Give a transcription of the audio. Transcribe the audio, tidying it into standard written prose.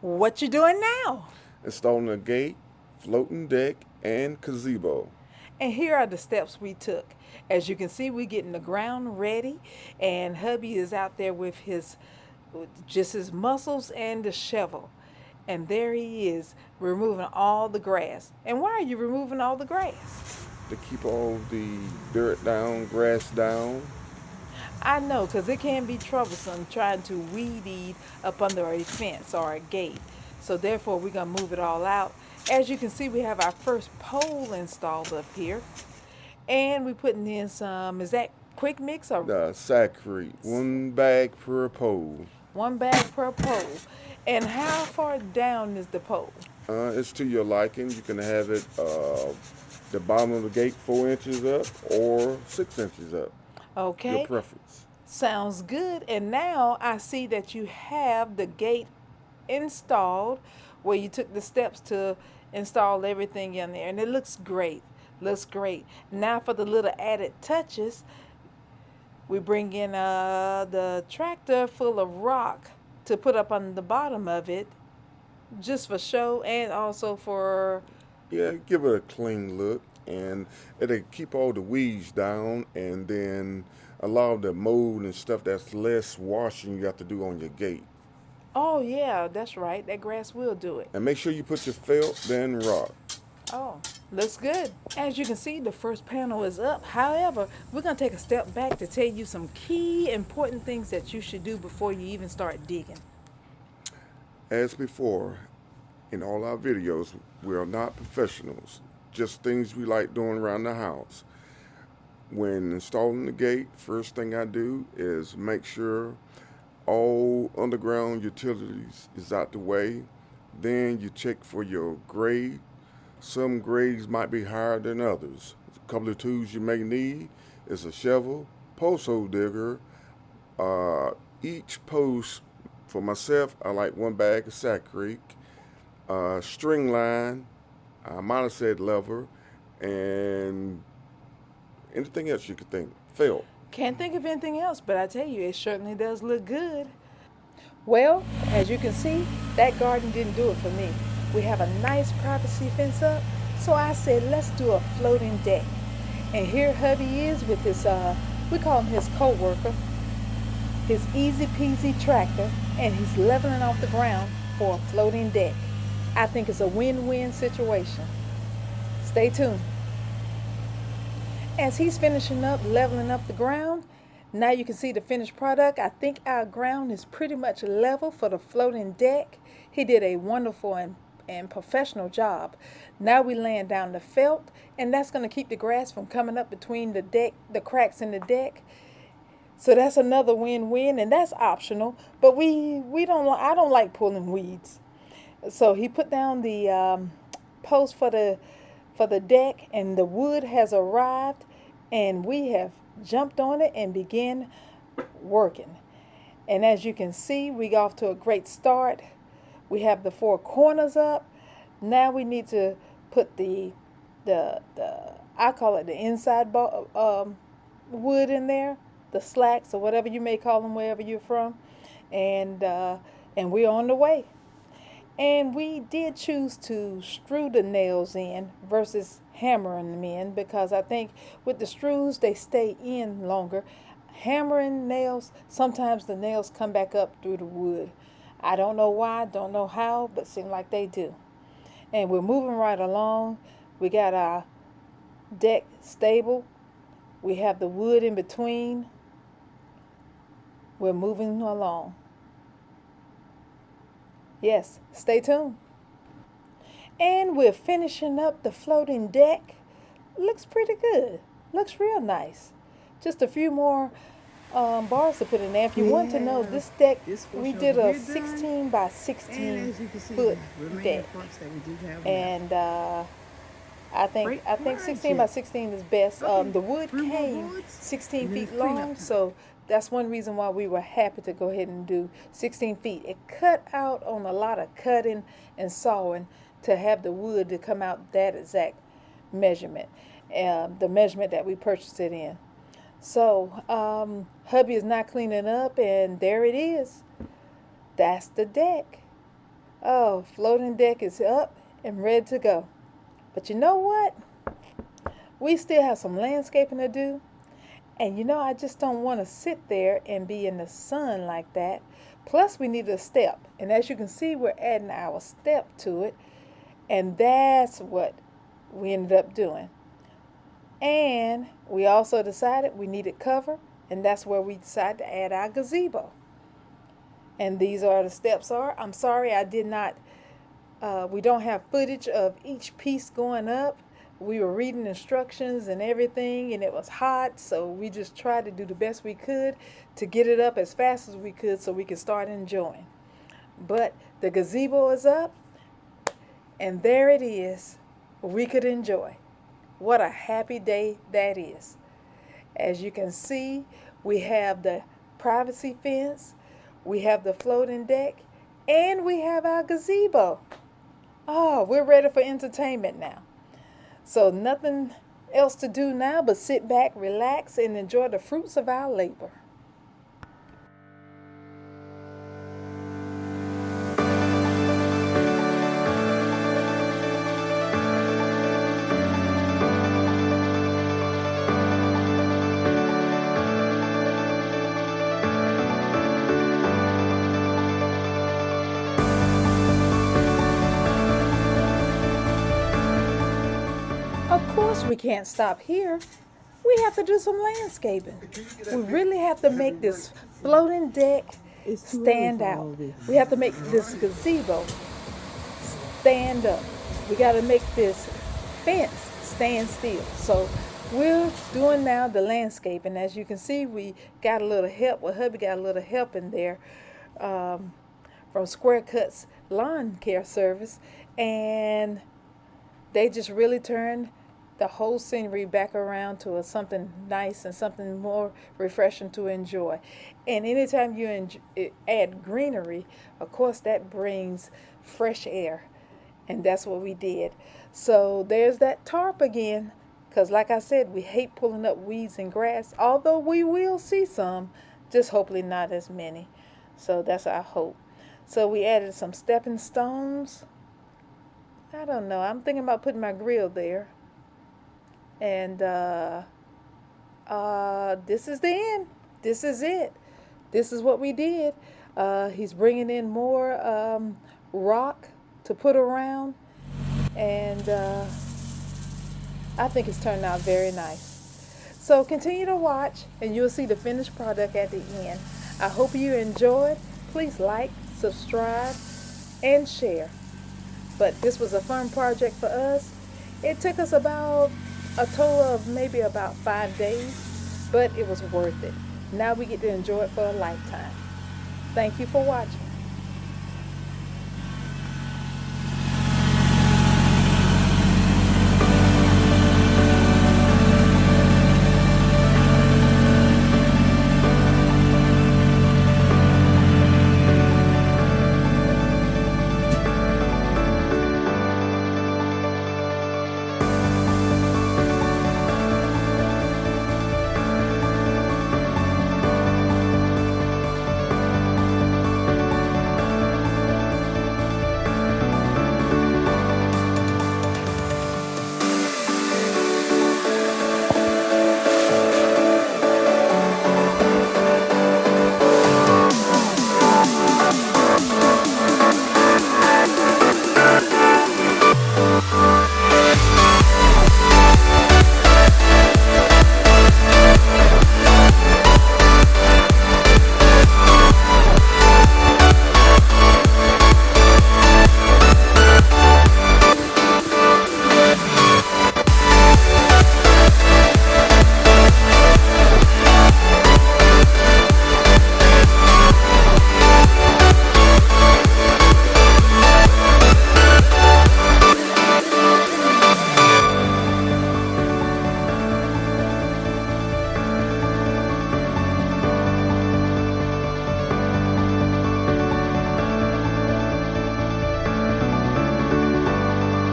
What you doing now? Installing a gate, floating deck, and gazebo. And here are the steps we took. As you can see, we getting the ground ready, and hubby is out there with his muscles and the shovel. And there he is, removing all the grass. And why are you removing all the grass? To keep all the dirt down, grass down. I know, because it can be troublesome trying to weed eat up under a fence or a gate. So therefore, we're going to move it all out. As you can see, we have our first pole installed up here. And we putting in some, is that quick mix or The Sacrete, one bag per pole. one bag per pole? And how far down is the pole? It's to your liking. You can have it the bottom of the gate 4 inches up or 6 inches up. Your Okay, preference. sounds good. And now I see that you have the gate installed where you took the steps to install everything in there. And it looks great. Looks great. Now for the little added touches, we bring in the tractor full of rock to put up on the bottom of it just for show and also for Yeah, give it a clean look, and it'll keep all the weeds down, and then allow the mold and stuff that's less washing you have to do on your gate. oh yeah, that's right, that grass will do it. And make sure you put your felt, then rock. Oh, looks good. As you can see, the first panel is up. However, we're going to take a step back to tell you some key important things that you should do before you even start digging. As before, in all our videos, we are not professionals, just things we like doing around the house. When installing the gate, first thing I do is make sure all underground utilities is out the way. Then you check for your grade. Some grades might be higher than others. A couple of tools you may need is a shovel, post hole digger. Each post, for myself, I like one bag of sack creek, string line, monoset lever, and anything else you could think. Felt. Can't think of anything else, but I tell you, it certainly does look good. Well, as you can see, that garden didn't do it for me. We have a nice privacy fence up, so I said, let's do a floating deck. And here hubby is with his, we call him his co-worker, his easy peasy tractor, and he's leveling off the ground for a floating deck. I think it's a win-win situation. Stay tuned. As he's finishing up, leveling up the ground, now you can see the finished product. I think our ground is pretty much level for the floating deck. He did a wonderful and professional job. Now we laying down the felt, and that's going to keep the grass from coming up between the cracks in the deck. So that's another win-win, and that's optional. But I don't like pulling weeds. So he put down the post for the deck, and the wood has arrived, and we have jumped on it and began working. And as you can see, we got off to a great start. We have the four corners up. Now we need to put the I call it the inside wood in there, the slacks or whatever you may call them wherever you're from, and we're on the way. And we did choose to screw the nails in versus hammering them in because I think with the screws they stay in longer. Hammering nails, sometimes the nails come back up through the wood. I don't know why, don't know how, but seem like they do. And we're moving right along. We got our deck stable. We have the wood in between. We're moving along. Yes, stay tuned. And we're finishing up the floating deck. Looks pretty good. Looks real nice. Just a few more bars to put in there. If you want to know, this deck, we did a 16 by 16 foot deck. And I think 16 by 16 is best. The wood came 16 feet long, so that's one reason why we were happy to go ahead and do 16 feet. It cut out on a lot of cutting and sawing to have the wood to come out that exact measurement, the measurement that we purchased it in. So hubby is not cleaning up, and there it is. That's the deck. Oh, floating deck is up and ready to go. But you know what? We still have some landscaping to do. And I just don't want to sit there and be in the sun like that. Plus, we need a step. And as you can see, we're adding our step to it. And that's what we ended up doing. And we also decided we needed cover. And that's where we decided to add our gazebo. And these are the steps are. I'm sorry I did not, we don't have footage of each piece going up. We were reading instructions and everything, and it was hot, so we just tried to do the best we could to get it up as fast as we could so we could start enjoying. But the gazebo is up, and there it is. We could enjoy. What a happy day that is. As you can see, we have the privacy fence, we have the floating deck, and we have our gazebo. Oh, we're ready for entertainment now. So nothing else to do now but sit back, relax, and enjoy the fruits of our labor. Of course we can't stop here. We have to do some landscaping. We really have to make this floating deck stand out. We have to make this gazebo stand up. We got to make this fence stand still. So we're doing now the landscaping. As you can see, we got a little help. Well, hubby got a little help in there from Square Cuts Lawn Care Service. And they just really turned the whole scenery back around to something nice and something more refreshing to enjoy. And anytime you add greenery, of course that brings fresh air. And that's what we did. So there's that tarp again. Because like I said, we hate pulling up weeds and grass. Although we will see some, just hopefully not as many. So that's our hope. So we added some stepping stones. I don't know. I'm thinking about putting my grill there. And this is the end. This is it. This is what we did. He's bringing in more rock to put around. And I think it's turned out very nice. So continue to watch and you'll see the finished product at the end. I hope you enjoyed. Please like, subscribe, and share. But this was a fun project for us. It took us about a total of maybe about 5 days, but it was worth it. Now we get to enjoy it for a lifetime. Thank you for watching.